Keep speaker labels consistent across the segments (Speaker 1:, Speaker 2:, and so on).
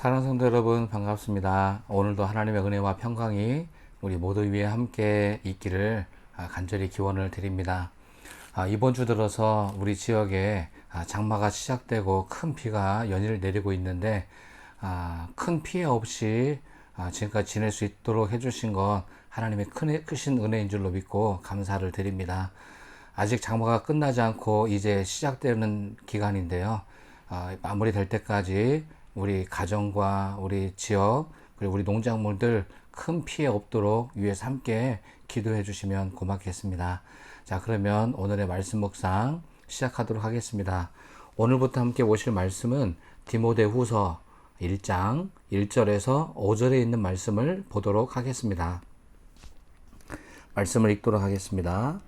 Speaker 1: 사랑하는 성도 여러분, 반갑습니다. 오늘도 하나님의 은혜와 평강이 우리 모두 위에 함께 있기를 간절히 기원을 드립니다. 이번 주 들어서 우리 지역에 장마가 시작되고 큰 비가 연이을 내리고 있는데 큰 피해 없이 지금까지 지낼 수 있도록 해주신 건 하나님의 크신 은혜인 줄로 믿고 감사를 드립니다. 아직 장마가 끝나지 않고 이제 시작되는 기간인데요. 마무리될 때까지 우리 가정과 우리 지역 그리고 우리 농작물들 큰 피해 없도록 위에서 함께 기도해 주시면 고맙겠습니다. 자, 그러면 오늘의 말씀 묵상 시작하도록 하겠습니다. 오늘부터 함께 보실 말씀은 디모데후서 1장 1절에서 5절에 있는 말씀을 보도록 하겠습니다. 말씀을 읽도록 하겠습니다.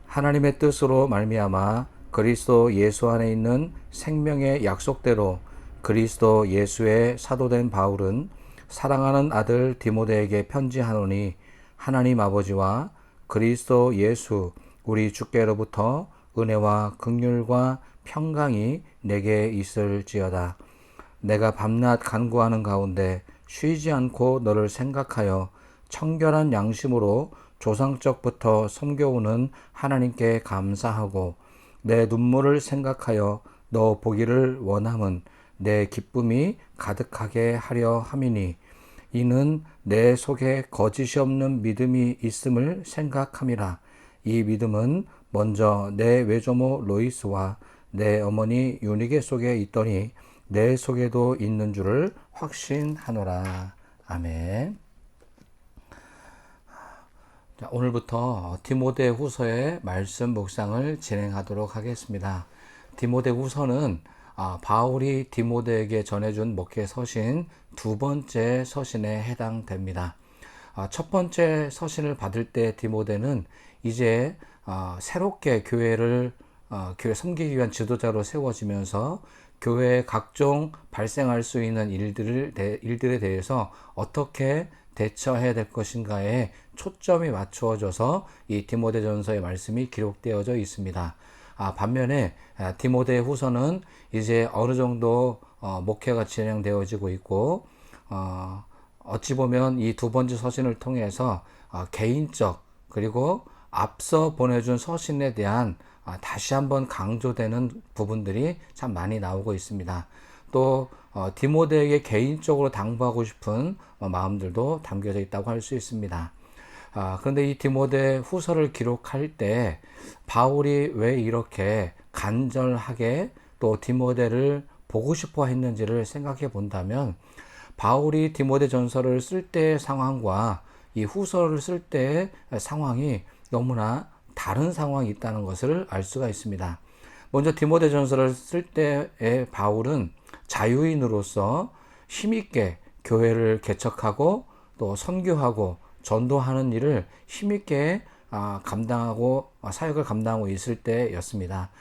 Speaker 1: 하나님의 뜻으로 말미암아 그리스도 예수 안에 있는 생명의 약속대로 그리스도 예수의 사도된 바울은 사랑하는 아들 디모데에게 편지하노니 하나님 아버지와 그리스도 예수 우리 주께로부터 은혜와 긍휼과 평강이 내게 있을지어다. 내가 밤낮 간구하는 가운데 쉬지 않고 너를 생각하여 청결한 양심으로 조상적부터 섬겨오는 하나님께 감사하고 내 눈물을 생각하여 너 보기를 원함은 내 기쁨이 가득하게 하려 함이니 이는 내 속에 거짓이 없는 믿음이 있음을 생각함이라. 이 믿음은 먼저 내 외조모 로이스와 내 어머니 유니게 속에 있더니 내 속에도 있는 줄을 확신하노라. 아멘. 자, 오늘부터 디모데후서의 말씀 묵상을 진행하도록 하겠습니다. 디모데후서는 바울이 디모데에게 전해준 목회 서신 두 번째 서신에 해당됩니다. 첫 번째 서신을 받을 때 디모데는 이제 새롭게 교회 섬기기 위한 지도자로 세워지면서 교회에 각종 발생할 수 있는 일들에 대해서 어떻게 대처해야 될 것인가에 초점이 맞추어져서 이 디모데전서의 말씀이 기록되어져 있습니다. 반면에 디모데후서는 이제 어느 정도 목회가 진행되어지고 있고 어찌 보면 이 두 번째 서신을 통해서 개인적 그리고 앞서 보내준 서신에 대한 다시 한번 강조되는 부분들이 참 많이 나오고 있습니다. 또 디모데에게 개인적으로 당부하고 싶은 마음들도 담겨져 있다고 할 수 있습니다. 그런데 이 디모데 후서를 기록할 때 바울이 왜 이렇게 간절하게 또 디모데를 보고 싶어 했는지를 생각해 본다면 바울이 디모데 전서를 쓸 때의 상황과 이 후서를 쓸 때의 상황이 너무나 다른 상황이 있다는 것을 알 수가 있습니다. 먼저 디모데 전서를 쓸 때의 바울은 자유인으로서 힘있게 교회를 개척하고 또 선교하고 전도하는 일을 힘있게 감당하고 사역을 감당하고 있을 때였습니다.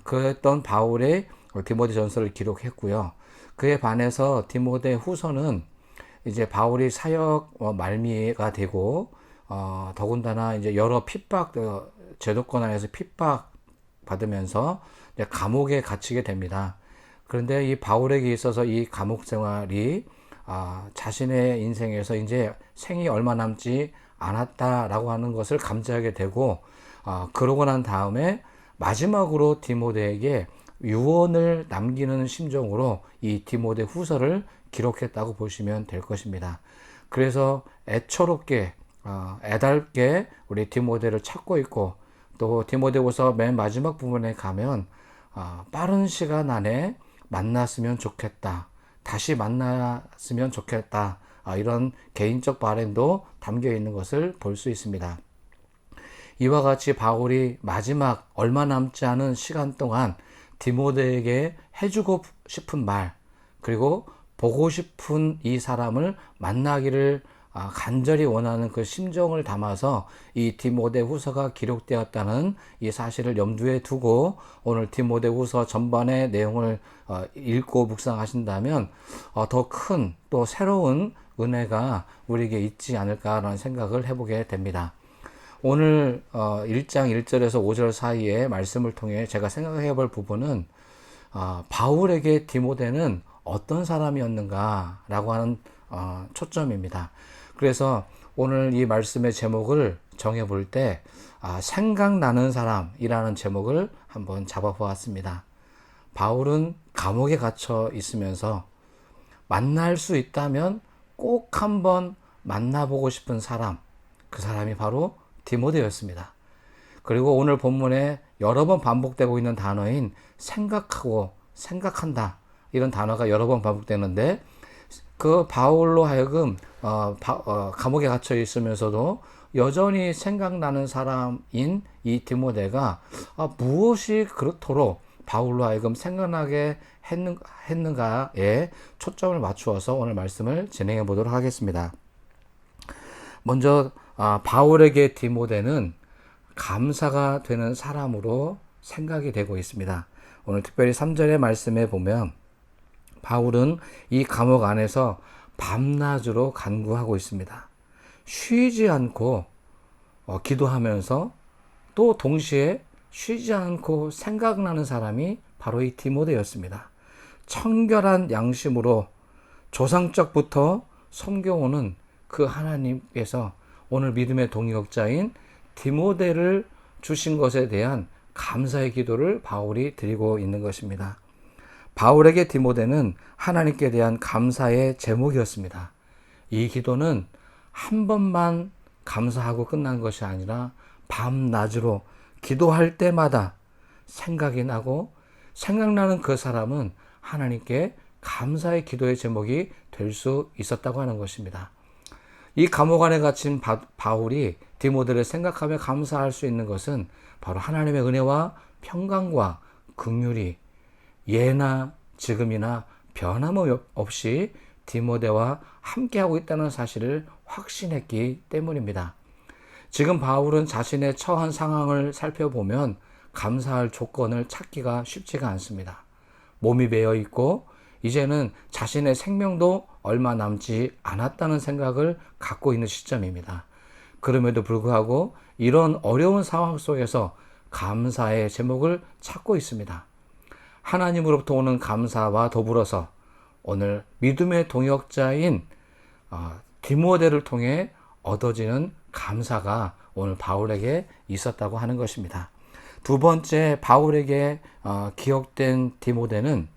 Speaker 1: 그랬던 바울의 디모데 전서를 기록했고요. 그에 반해서 디모데 후서는 이제 바울이 사역 말미가 되고 더군다나 이제 여러 핍박 제도권 안에서 핍박 받으면서 감옥에 갇히게 됩니다. 그런데 이 바울에게 있어서 이 감옥 생활이 자신의 인생에서 이제 생이 얼마 남지 않았다라고 하는 것을 감지하게 되고 그러고 난 다음에 마지막으로 디모데에게 유언을 남기는 심정으로 이 디모데 후서를 기록했다고 보시면 될 것입니다. 그래서 애처롭게 애달게 우리 디모데를 찾고 있고 또 디모데후서 맨 마지막 부분에 가면 빠른 시간 안에 만났으면 좋겠다. 다시 만났으면 좋겠다. 이런 개인적 바람도 담겨 있는 것을 볼 수 있습니다. 이와 같이 바울이 마지막 얼마 남지 않은 시간 동안 디모데에게 해주고 싶은 말 그리고 보고 싶은 이 사람을 만나기를 간절히 원하는 그 심정을 담아서 이 디모데 후서가 기록되었다는 이 사실을 염두에 두고 오늘 디모데 후서 전반의 내용을 읽고 묵상하신다면 더 큰 또 새로운 은혜가 우리에게 있지 않을까라는 생각을 해보게 됩니다. 오늘 1장 1절에서 5절 사이의 말씀을 통해 제가 생각해 볼 부분은 바울에게 디모데는 어떤 사람이었는가라고 하는 초점입니다. 그래서 오늘 이 말씀의 제목을 정해볼 때 생각나는 사람이라는 제목을 한번 잡아보았습니다. 바울은 감옥에 갇혀 있으면서 만날 수 있다면 꼭 한번 만나보고 싶은 사람, 그 사람이 바로 디모데였습니다. 그리고 오늘 본문에 여러 번 반복되고 있는 단어인 생각하고 생각한다, 이런 단어가 여러 번 반복되는데, 그 바울로 하여금 감옥에 갇혀 있으면서도 여전히 생각나는 사람인 이 디모데가 무엇이 그렇도록 바울로 하여금 생각나게 했는가에 초점을 맞추어서 오늘 말씀을 진행해 보도록 하겠습니다. 먼저 바울에게 디모데는 감사가 되는 사람으로 생각이 되고 있습니다. 오늘 특별히 3절의 말씀에 보면 바울은 이 감옥 안에서 밤낮으로 간구하고 있습니다. 쉬지 않고 기도하면서 또 동시에 쉬지 않고 생각나는 사람이 바로 이 디모데였습니다. 청결한 양심으로 조상적부터 섬겨오는 그 하나님께서 오늘 믿음의 동역자인 디모데를 주신 것에 대한 감사의 기도를 바울이 드리고 있는 것입니다. 바울에게 디모데는 하나님께 대한 감사의 제목이었습니다. 이 기도는 한 번만 감사하고 끝난 것이 아니라 밤낮으로 기도할 때마다 생각이 나고, 생각나는 그 사람은 하나님께 감사의 기도의 제목이 될 수 있었다고 하는 것입니다. 이 감옥 안에 갇힌 바울이 디모데를 생각하며 감사할 수 있는 것은 바로 하나님의 은혜와 평강과 긍휼이 예나 지금이나 변함없이 디모데와 함께하고 있다는 사실을 확신했기 때문입니다. 지금 바울은 자신의 처한 상황을 살펴보면 감사할 조건을 찾기가 쉽지가 않습니다. 몸이 베어 있고 이제는 자신의 생명도 얼마 남지 않았다는 생각을 갖고 있는 시점입니다. 그럼에도 불구하고 이런 어려운 상황 속에서 감사의 제목을 찾고 있습니다. 하나님으로부터 오는 감사와 더불어서 오늘 믿음의 동역자인 디모데를 통해 얻어지는 감사가 오늘 바울에게 있었다고 하는 것입니다. 두 번째, 바울에게 기억된 디모데는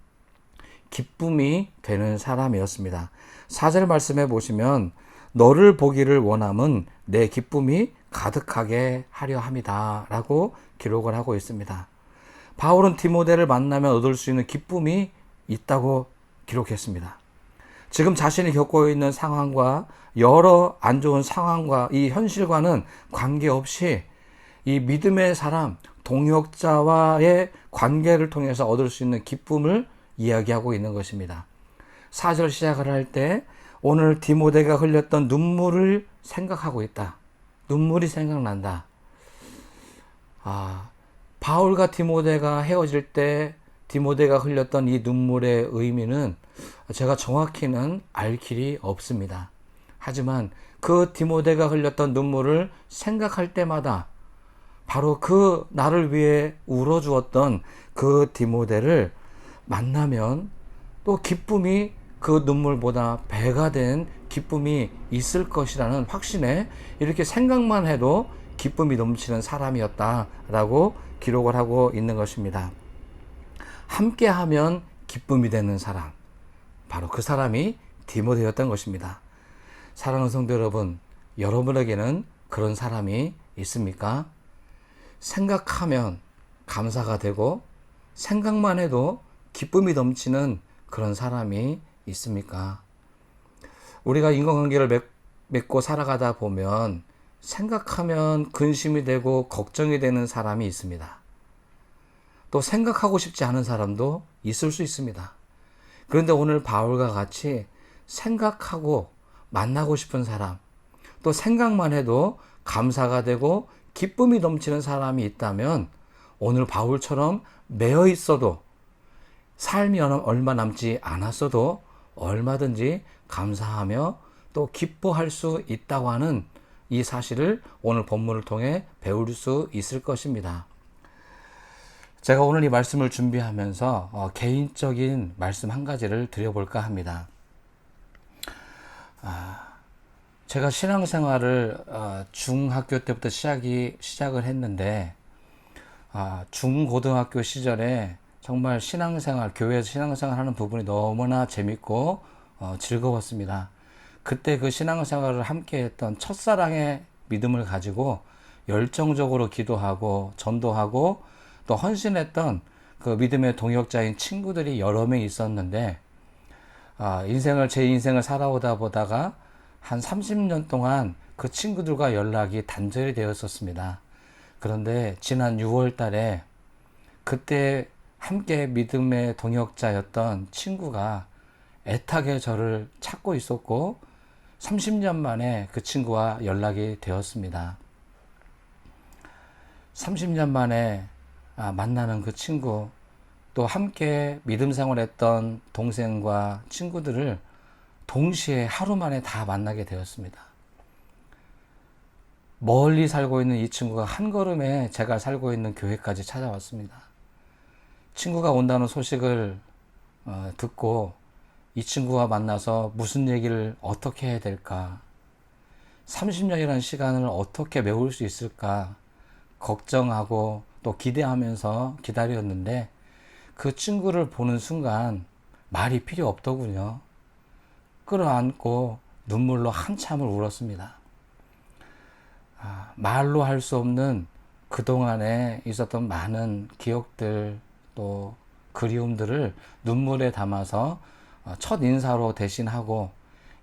Speaker 1: 기쁨이 되는 사람이었습니다. 4절 말씀해 보시면 너를 보기를 원함은 내 기쁨이 가득하게 하려 함이다 라고 기록을 하고 있습니다. 바울은 디모데를 만나면 얻을 수 있는 기쁨이 있다고 기록했습니다. 지금 자신이 겪고 있는 상황과 여러 안 좋은 상황과 이 현실과는 관계없이 이 믿음의 사람, 동역자와의 관계를 통해서 얻을 수 있는 기쁨을 이야기하고 있는 것입니다. 4절 시작을 할 때 오늘 디모데가 흘렸던 눈물을 생각하고 있다. 눈물이 생각난다. 바울과 디모데가 헤어질 때 디모데가 흘렸던 이 눈물의 의미는 제가 정확히는 알 길이 없습니다. 하지만 그 디모데가 흘렸던 눈물을 생각할 때마다 바로 그 나를 위해 울어주었던 그 디모데를 만나면 또 기쁨이 그 눈물보다 배가 된 기쁨이 있을 것이라는 확신에 이렇게 생각만 해도 기쁨이 넘치는 사람이었다라고 기록을 하고 있는 것입니다. 함께하면 기쁨이 되는 사람, 바로 그 사람이 디모데였던 것입니다. 사랑하는 성도 여러분, 여러분에게는 그런 사람이 있습니까? 생각하면 감사가 되고 생각만 해도 기쁨이 넘치는 그런 사람이 있습니까? 우리가 인간관계를 맺고 살아가다 보면 생각하면 근심이 되고 걱정이 되는 사람이 있습니다. 또 생각하고 싶지 않은 사람도 있을 수 있습니다. 그런데 오늘 바울과 같이 생각하고 만나고 싶은 사람, 또 생각만 해도 감사가 되고 기쁨이 넘치는 사람이 있다면 오늘 바울처럼 매여 있어도, 삶이 얼마 남지 않았어도 얼마든지 감사하며 또 기뻐할 수 있다고 하는 이 사실을 오늘 본문을 통해 배울 수 있을 것입니다. 제가 오늘 이 말씀을 준비하면서 개인적인 말씀 한 가지를 드려볼까 합니다. 제가 신앙생활을 중학교 때부터 시작을 했는데 중고등학교 시절에 정말 신앙생활, 교회에서 신앙생활 하는 부분이 너무나 재밌고 즐거웠습니다. 그때 그 신앙생활을 함께 했던 첫사랑의 믿음을 가지고 열정적으로 기도하고 전도하고 또 헌신했던 그 믿음의 동역자인 친구들이 여러 명 있었는데 제 인생을 살아오다 보다가 한 30년 동안 그 친구들과 연락이 단절이 되었었습니다. 그런데 지난 6월 달에 그때 함께 믿음의 동역자였던 친구가 애타게 저를 찾고 있었고 30년 만에 그 친구와 연락이 되었습니다. 30년 만에 만나는 그 친구, 또 함께 믿음 생활했던 동생과 친구들을 동시에 하루 만에 다 만나게 되었습니다. 멀리 살고 있는 이 친구가 한 걸음에 제가 살고 있는 교회까지 찾아왔습니다. 친구가 온다는 소식을 듣고 이 친구와 만나서 무슨 얘기를 어떻게 해야 될까? 30년이라는 시간을 어떻게 메울 수 있을까? 걱정하고 또 기대하면서 기다렸는데 그 친구를 보는 순간 말이 필요 없더군요. 끌어안고 눈물로 한참을 울었습니다. 말로 할 수 없는 그동안에 있었던 많은 기억들 또 그리움들을 눈물에 담아서 첫 인사로 대신하고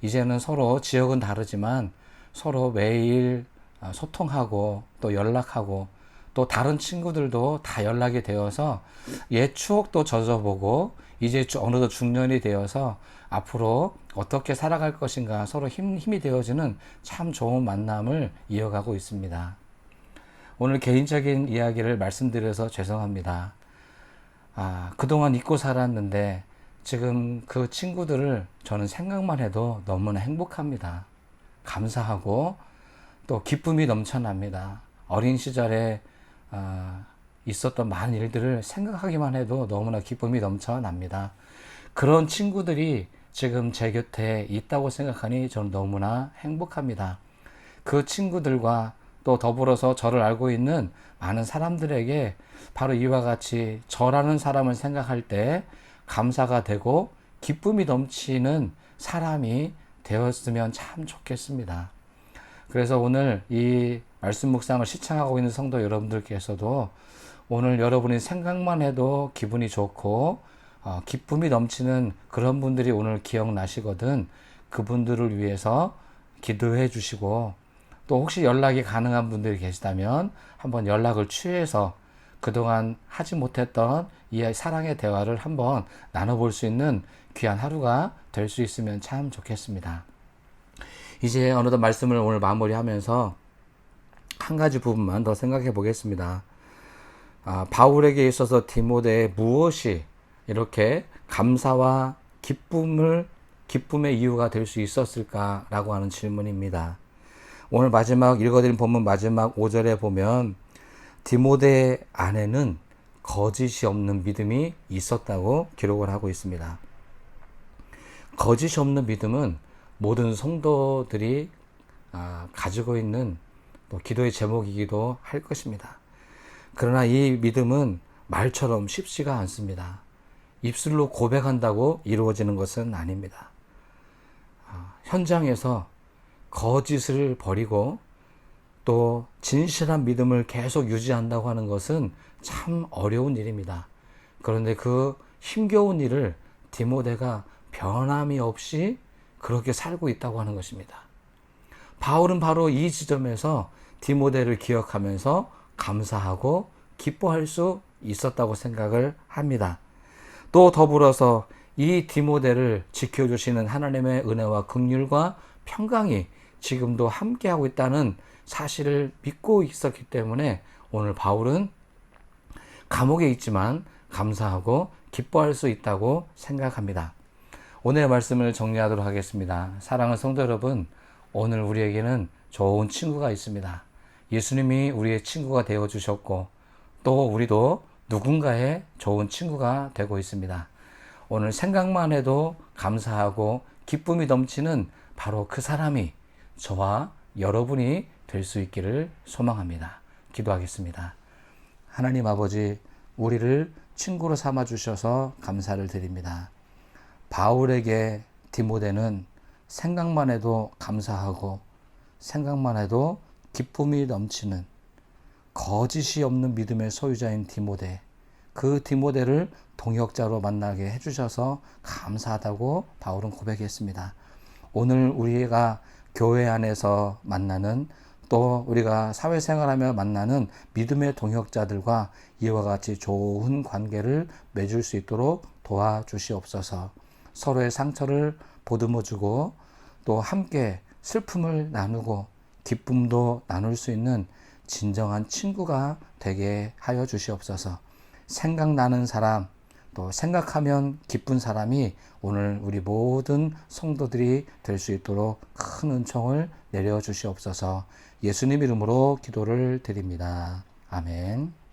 Speaker 1: 이제는 서로 지역은 다르지만 서로 매일 소통하고 또 연락하고 또 다른 친구들도 다 연락이 되어서 옛 추억도 젖어보고 이제 어느덧 중년이 되어서 앞으로 어떻게 살아갈 것인가 서로 힘이 되어지는 참 좋은 만남을 이어가고 있습니다. 오늘 개인적인 이야기를 말씀드려서 죄송합니다. 그동안 잊고 살았는데 지금 그 친구들을 저는 생각만 해도 너무나 행복합니다. 감사하고 또 기쁨이 넘쳐납니다. 어린 시절에 있었던 많은 일들을 생각하기만 해도 너무나 기쁨이 넘쳐납니다. 그런 친구들이 지금 제 곁에 있다고 생각하니 저는 너무나 행복합니다. 그 친구들과 또 더불어서 저를 알고 있는 많은 사람들에게 바로 이와 같이 저라는 사람을 생각할 때 감사가 되고 기쁨이 넘치는 사람이 되었으면 참 좋겠습니다. 그래서 오늘 이 말씀 묵상을 시청하고 있는 성도 여러분들께서도 오늘 여러분이 생각만 해도 기분이 좋고 기쁨이 넘치는 그런 분들이 오늘 기억나시거든 그분들을 위해서 기도해 주시고 또 혹시 연락이 가능한 분들이 계시다면 한번 연락을 취해서 그동안 하지 못했던 이 사랑의 대화를 한번 나눠볼 수 있는 귀한 하루가 될 수 있으면 참 좋겠습니다. 이제 어느덧 말씀을 오늘 마무리하면서 한 가지 부분만 더 생각해 보겠습니다. 바울에게 있어서 디모데의 무엇이 이렇게 감사와 기쁨의 이유가 될 수 있었을까라고 하는 질문입니다. 오늘 마지막 읽어드린 본문 마지막 5절에 보면 디모데 안에는 거짓이 없는 믿음이 있었다고 기록을 하고 있습니다. 거짓이 없는 믿음은 모든 성도들이 가지고 있는 또 기도의 제목이기도 할 것입니다. 그러나 이 믿음은 말처럼 쉽지가 않습니다. 입술로 고백한다고 이루어지는 것은 아닙니다. 현장에서 거짓을 버리고 또 진실한 믿음을 계속 유지한다고 하는 것은 참 어려운 일입니다. 그런데 그 힘겨운 일을 디모데가 변함이 없이 그렇게 살고 있다고 하는 것입니다. 바울은 바로 이 지점에서 디모데를 기억하면서 감사하고 기뻐할 수 있었다고 생각을 합니다. 또 더불어서 이 디모데를 지켜주시는 하나님의 은혜와 긍휼과 평강이 지금도 함께하고 있다는 사실을 믿고 있었기 때문에 오늘 바울은 감옥에 있지만 감사하고 기뻐할 수 있다고 생각합니다. 오늘의 말씀을 정리하도록 하겠습니다. 사랑하는 성도 여러분, 오늘 우리에게는 좋은 친구가 있습니다. 예수님이 우리의 친구가 되어주셨고 또 우리도 누군가의 좋은 친구가 되고 있습니다. 오늘 생각만 해도 감사하고 기쁨이 넘치는 바로 그 사람이 저와 여러분이 될 수 있기를 소망합니다. 기도하겠습니다. 하나님 아버지, 우리를 친구로 삼아 주셔서 감사를 드립니다. 바울에게 디모데는 생각만 해도 감사하고 생각만 해도 기쁨이 넘치는 거짓이 없는 믿음의 소유자인 디모데, 그 디모데를 동역자로 만나게 해주셔서 감사하다고 바울은 고백했습니다. 오늘 우리가 교회 안에서 만나는, 또 우리가 사회생활하며 만나는 믿음의 동역자들과 이와 같이 좋은 관계를 맺을 수 있도록 도와주시옵소서. 서로의 상처를 보듬어주고 또 함께 슬픔을 나누고 기쁨도 나눌 수 있는 진정한 친구가 되게 하여 주시옵소서. 생각나는 사람, 또 생각하면 기쁜 사람이 오늘 우리 모든 성도들이 될 수 있도록 큰 은총을 내려 주시옵소서. 예수님 이름으로 기도를 드립니다. 아멘.